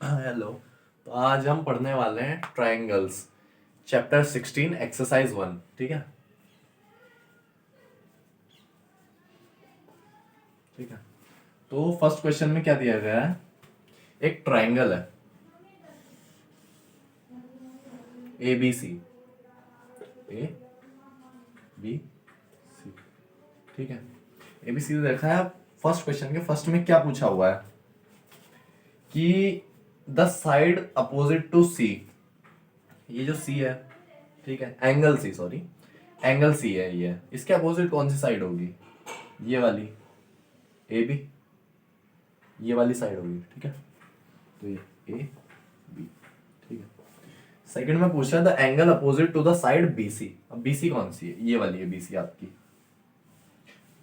Hello. तो आज हम पढ़ने वाले हैं ट्रायंगल्स, चैप्टर 16 एक्सरसाइज 1। ठीक है। ठीक है। तो फर्स्ट क्वेश्चन में क्या दिया गया है, एक ट्रायंगल है A B C, A B C. ठीक है। ए बी सी देखा है। फर्स्ट क्वेश्चन के फर्स्ट में क्या पूछा हुआ है कि the side opposite to c, ये जो सी है, ठीक है, angle c, sorry, angle c है ये, इसके अपोजिट कौन सी साइड होगी? ये वाली, ए बी, ये वाली साइड होगी। ठीक है। तो ये ए बी। ठीक है। सेकंड में पूछा the angle opposite to the side b c. अब बी सी कौन सी है? ये वाली है बी सी आपकी।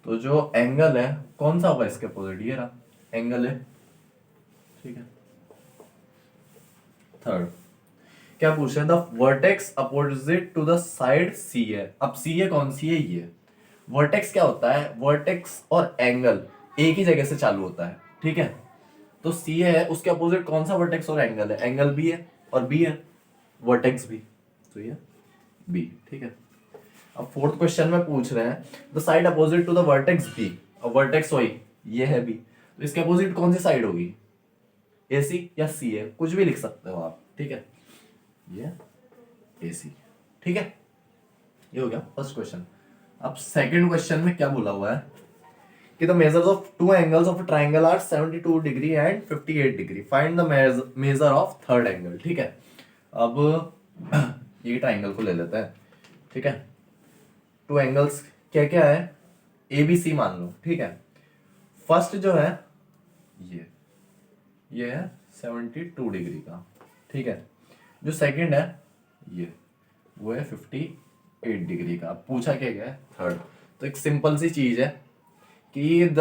तो जो एंगल है कौन सा होगा इसके अपोजिट? ये रहा एंगल है। ठीक है। थर्ड क्या पूछा है, the vertex opposite to the side C है। अब सी है कौन सी है? ये वर्टेक्स क्या होता है? वर्टेक्स और एंगल एक ही जगह से चालू होता है। ठीक है। तो सी है, उसके अपोजिट कौन सा वर्टेक्स और एंगल है? एंगल बी है और बी है वर्टेक्स भी, तो ये बी। ठीक है। अब फोर्थ क्वेश्चन में पूछ रहे हैं the side opposite to the vertex b. अब वर्टेक्स वही ये है बी, तो इसके अपोजिट कौन सी साइड होगी? ए सी या सी है, कुछ भी लिख सकते हो आप। ठीक है। ये ए सी। ठीक है। ये हो गया फर्स्ट क्वेश्चन। अब सेकंड क्वेश्चन में क्या बोला हुआ है कि the measures of two angles of triangle are 72 degree and 58 degree, find the measure of third angle. ठीक है। अब ये ट्राइंगल को ले लेते हैं। ठीक है। टू एंगल्स क्या क्या है? ए बी सी मान लो। ठीक है। फर्स्ट जो है ये है 72 डिग्री का। ठीक है। जो सेकंड है ये, वो है 58 डिग्री का। पूछा क्या गया है? थर्ड। तो एक सिंपल सी चीज है कि the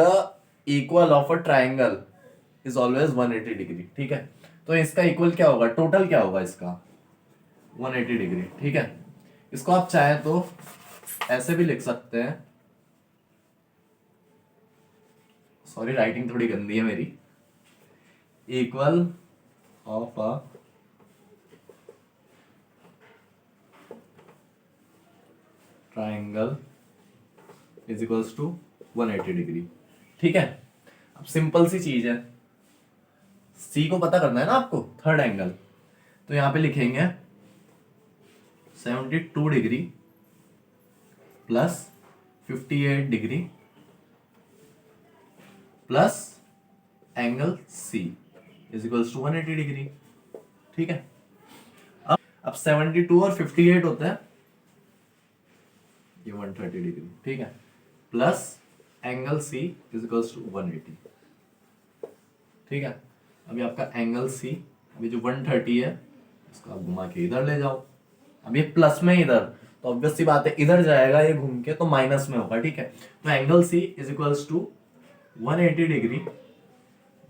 equal of a triangle is always 180 degree. ठीक है। तो इसका इक्वल क्या होगा? टोटल क्या होगा इसका? 180 डिग्री। ठीक है। इसको आप चाहे तो ऐसे भी लिख सकते हैं, सॉरी राइटिंग थोड़ी गंदी है मेरी। Equal of a triangle is equals to 180 degree. ठीक है। अब सिंपल सी चीज है, सी को पता करना है ना आपको, थर्ड एंगल। तो यहां पे लिखेंगे 72 degree plus 58 degree plus angle c is equals to 180 degree. ठीक है। अब 72 और 58 होता है ये 130 डिग्री। ठीक है। Plus angle c is equals to 180। ठीक है। अभी आपका एंगल सी, अभी जो 130 है इसको आप घुमा के इधर ले जाओ। अब ये प्लस में इधर, तो ऑब्वियस सी बात है इधर जाएगा ये घूम के, तो माइनस में होगा। ठीक है। तो angle c is equals to 180 degree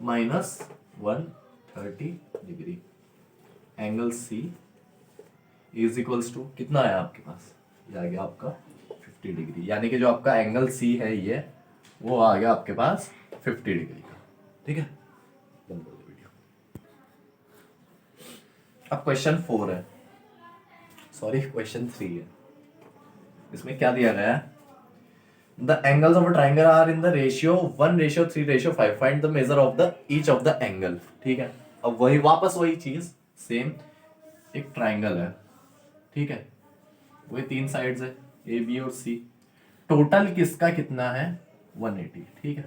minus 130 degree. Angle c is equals to कितना है आपके पास? ये आ गया आपका 50 डिग्री, यानी कि जो आपका एंगल सी है ये, वो आ गया आपके पास 50 डिग्री का। ठीक है। बंद कर दो वीडियो। अब क्वेश्चन 4 है, सॉरी क्वेश्चन 3 है। इसमें क्या दिया गया है? The angles of a triangle are in the ratio 1:3:5, find the measure of the each of the angle. ठीक है। अब वही वापस वही चीज सेम, एक ट्राइंगल है। ठीक है। वही तीन साइड्स है ए बी और सी। टोटल किसका कितना है? 180। ठीक है।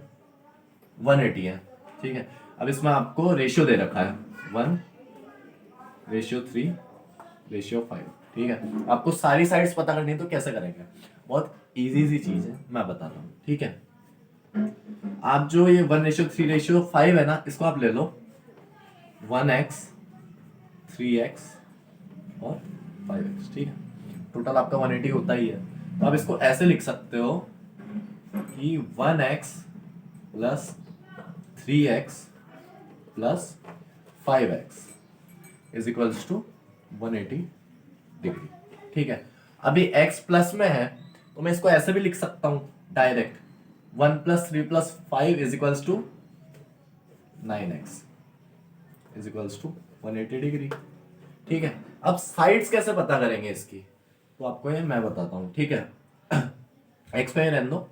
180 है। ठीक है। अब इसमें आपको रेशियो दे रखा है 1:3:5। ठीक है। आपको सारी साइड्स पता करनी है तो कैसे करेंगे? बहुत इजी सी चीज है, मैं बताता हूँ। ठीक है। आप जो ये 1:3:5 है ना, इसको आप ले लो 1x 3x और 5x। ठीक है। टोटल आपका 180 होता ही है। तो आप इसको ऐसे लिख सकते हो कि 1x plus 3x plus 5x is equals to 180 degree. ठीक है। अभी x प्लस में है तो मैं इसको ऐसे भी लिख सकता हूं direct, 1 + 3 + 5 is equals to 9x is equals to 180 degree. ठीक है, अब साइड्स कैसे पता करेंगे इसकी, तो आपको ये मैं बताता हूँ। ठीक है, एक्स में रहने दो,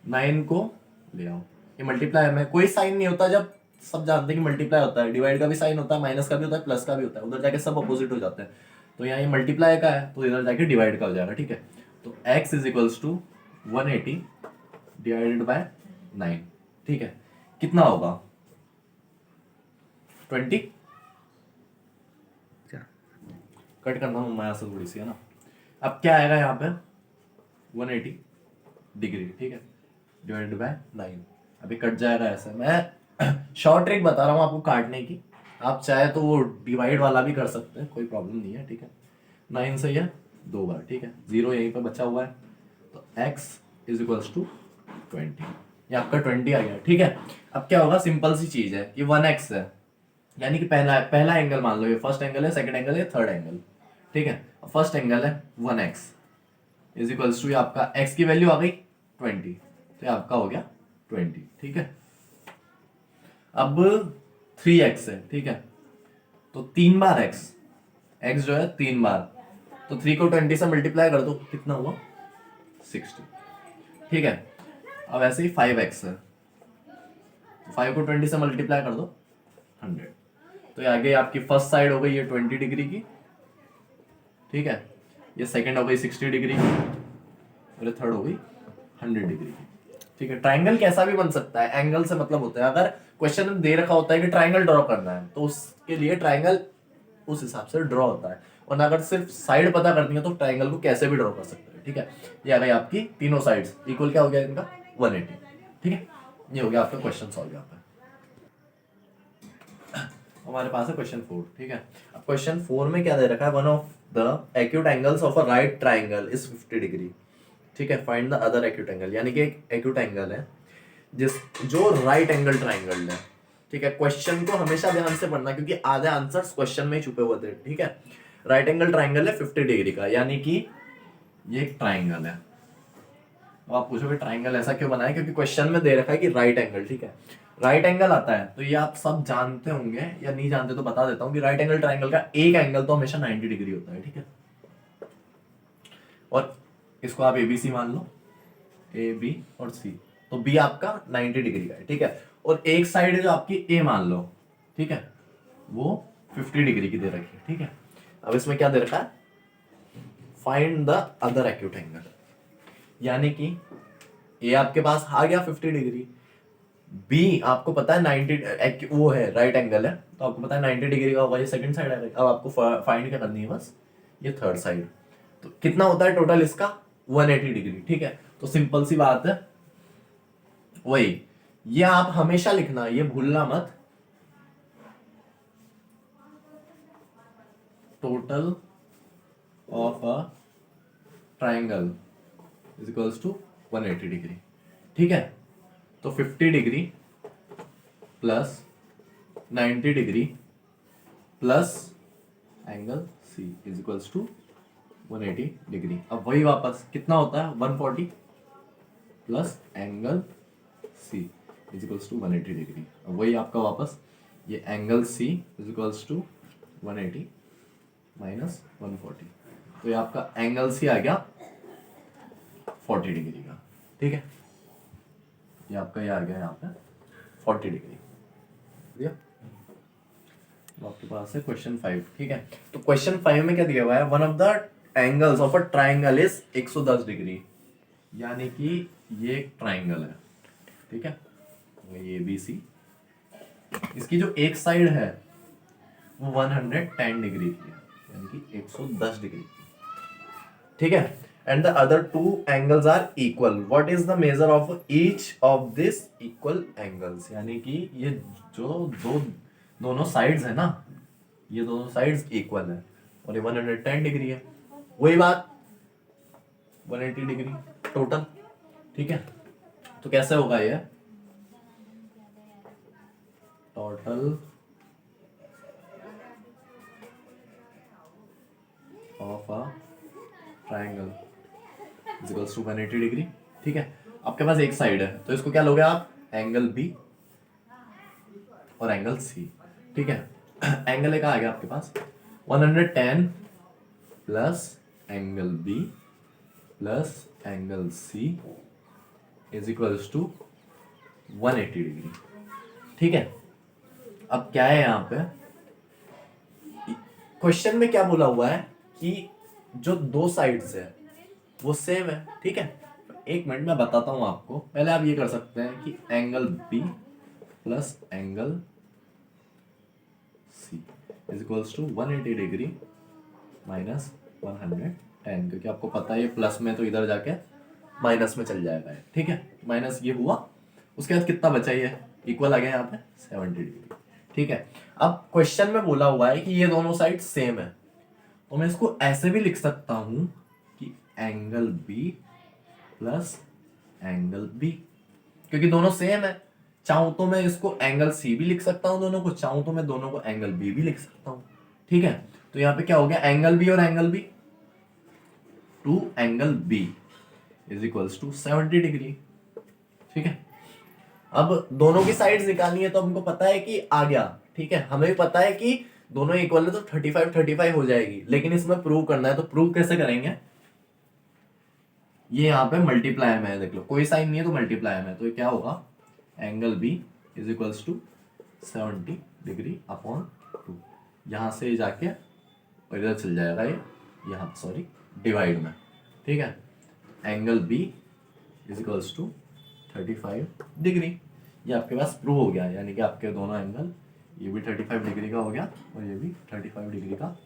9 को ले आओ, ये मल्टीप्लाई में कोई साइन नहीं होता, जब सब जानते हैं कि मल्टीप्लाई होता है, डिवाइड का भी साइन होता है, माइनस का भी होता है, प्लस का भी होता है, उधर जाके सब अपोजिट हो जाते हैं। तो यहाँ ये मल्टीप्लाई का है तो इधर जाके डिवाइड का हो जाएगा। ठीक है, तो x is equals to 180 divided by 9। ठीक है, कितना होगा 20। कट करना हूँ मैं से थोड़ी सी, है ना। अब क्या आएगा यहाँ पे 180 डिग्री। ठीक है, डिवाइडेड बाय 9, अभी कट जाएगा ऐसे। मैं शॉर्ट ट्रिक बता रहा हूँ आपको काटने की, आप चाहे तो वो डिवाइड वाला भी कर सकते हैं, कोई प्रॉब्लम नहीं है। ठीक है, 9 से यह 2 बार। ठीक है, 0 यहीं पे बचा हुआ है, तो x इज इक्वल्स टू 20, ये आपका 20 आ गया। ठीक है, अब क्या होगा, सिंपल सी चीज है, ये 1x है, यानी कि पहला एंगल मान लो, ये फर्स्ट एंगल है, सेकंड एंगल है, थर्ड एंगल। ठीक है, फर्स्ट एंगल है 1x इज इक्वल्स टू, आपका x की वैल्यू आ गई 20, तो ये आपका हो गया 20। ठीक है, अब 3x है। ठीक है, तो 3 बार x जो है 3 बार, तो 3 को 20 से मल्टीप्लाई कर दो, कितना हुआ 60। ठीक है, अब ऐसे ही 5x है, 5 को 20 से मल्टीप्लाई कर दो 100, तो ये आगे आपकी फर्स्ट साइड हो गई ये 20 डिग्री की। ठीक है, ये सेकंड हो गई 60 डिग्री की, और ये थर्ड हो गई 100 डिग्री की। ठीक है, ट्राइंगल कैसा भी बन सकता है, एंगल से मतलब होता है। अगर क्वेश्चन में दे रखा होता है कि ट्राइंगल ड्रॉ करना है, तो उसके लिए ट्राइंगल उस हिसाब से ड्रॉ होता है, और अगर सिर्फ साइड पता करनी है तो ट्राइंगल को कैसे भी ड्रॉ कर सकते हैं। ठीक है, ये आ गई आपकी तीनों साइड्स इक्वल, क्या हो गया इनका 180। ठीक है, ये हो गया आपका क्वेश्चन सॉल्व यहाँ पे। हमारे पास है क्वेश्चन 4। ठीक है, अब क्वेश्चन 4 में क्या दे रखा है, one of the acute angles of a right triangle is 50 degree. ठीक है, find the other acute angle, यानी कि एक एक्यूट एंगल है जो राइट एंगल ट्राइंगल है। ठीक है, क्वेश्चन को हमेशा ध्यान से पढ़ना, क्योंकि आधे आंसर्स क्वेश्चन में ही छुपे हुए थे। ठीक है, राइट एंगल ट्राइंगल है 50 डिग्री का, यानी कि ये एक ट्राइंगल है। अब आप पूछोगे ट्राइंगल ऐसा क्यों बना है, क्योंकि क्वेश्चन में दे रखा है कि राइट एंगल। ठीक है, राइट एंगल आता है तो ये आप सब जानते होंगे, या नहीं जानते तो बता देता हूँ कि राइट एंगल ट्राइंगल का एक एंगल तो हमेशा 90 डिग्री होता है। ठीक है, और इसको आप एबीसी मान लो, ए बी और सी, तो बी आपका 90 डिग्री का है। ठीक है, और एक साइड जो आपकी ए मान लो, ठीक है, वो 50 डिग्री की दे रखी है। ठीक है, अब इसमें क्या दे रखा है, find the other acute angle, यानी कि ए आपके पास आ गया 50 डिग्री, बी आपको पता है 90 वो है राइट एंगल है, तो आपको पता है 90 डिग्री का होगा, ये सेकंड साइड है। अब आपको फाइंड क्या करनी है, बस ये थर्ड साइड, तो कितना होता है टोटल इसका 180 डिग्री। ठीक है, तो सिंपल सी बात है, वही ये आप हमेशा लिखना, ये भूलना मत, total of a triangle is equals to 180 degree. ठीक है, तो 50 degree plus 90 degree plus angle c is equals to 180 degree. अब वही वापस कितना होता है 140 plus angle c is equals to 180 degree. अब वही आपका वापस ये angle c is equals to 180 minus 140, तो ये आपका एंगल सी आ गया 40 डिग्री का। ठीक है, ये आपका ये आ गया यहाँ पे 40 डिग्री। आपके पास है क्वेश्चन 5। ठीक है, तो क्वेश्चन 5 में क्या दिया हुआ है, one of the angles of a triangle is 110 degree, यानी कि ये एक ट्राइंगल है। ठीक है, ये बी सी, इसकी जो एक साइड है वो 110 डिग्री की है, यानी कि 110 डिग्री की। ठीक है, and the other two angles are equal. What is the measure of each of this equal angles? यानी कि ये जो दोनों साइड्स है ना, ये दोनों साइड्स इक्वल है, और ये 110 डिग्री है, वही बात 180 डिग्री टोटल। ठीक है, तो कैसे होगा ये, total of a triangle is equals to 180 degree. ठीक है, आपके पास एक साइड है तो इसको क्या लोगे आप, एंगल बी और एंगल सी। ठीक है, एंगल एक आ गया आपके पास 110 plus angle b plus angle c is equals to 180 degree. ठीक है, अब क्या है यहाँ पे, क्वेश्चन में क्या बोला हुआ है कि जो दो साइड्स है वो सेम है। ठीक है, एक मिनट में बताता हूं आपको। पहले आप ये कर सकते हैं कि angle b plus angle c is equals to 180 degree minus 110, क्योंकि आपको पता है ये प्लस में तो इधर जाके माइनस में चल जाएगा। ठीक है, माइनस ये हुआ, उसके बाद कितना बचा, ये इक्वल आ गया यहाँ पे 70 डिग्री। ठीक है, अब क्वेश्चन में बोला हुआ है कि ये दोनों साइड सेम है, तो मैं इसको ऐसे भी लिख सकता हूं कि angle b plus angle b, क्योंकि दोनों सेम है। चाहूं तो मैं इसको एंगल सी भी लिख सकता हूं दोनों को, चाहूं तो मैं दोनों को एंगल बी भी लिख सकता हूं। ठीक है, तो यहाँ पे क्या हो गया, एंगल बी और angle b, two angle b is equals to 70 degree. ठीक है, अब दोनों की साइड्स निकालनी है तो हमको पता है कि आ गया। ठीक है, हमें भी पता है कि दोनों इक्वल है तो 35 हो जाएगी, लेकिन इसमें प्रूव करना है, तो प्रूव कैसे करेंगे, ये यहाँ पे मल्टीप्लाई में है, देख लो कोई साइन नहीं है तो मल्टीप्लाई में है, तो ये क्या होगा, angle b is equals to 70 degree upon 2, यहाँ से जाके और इधर चल जाएगा ये, यहाँ सॉरी डिवाइड में। ठीक है, angle b is equals to 35 degree, ये आपके पास प्रूव हो गया, यानी कि आपके दोनों एंगल, ये भी 35 डिग्री का हो गया और ये भी 35 डिग्री का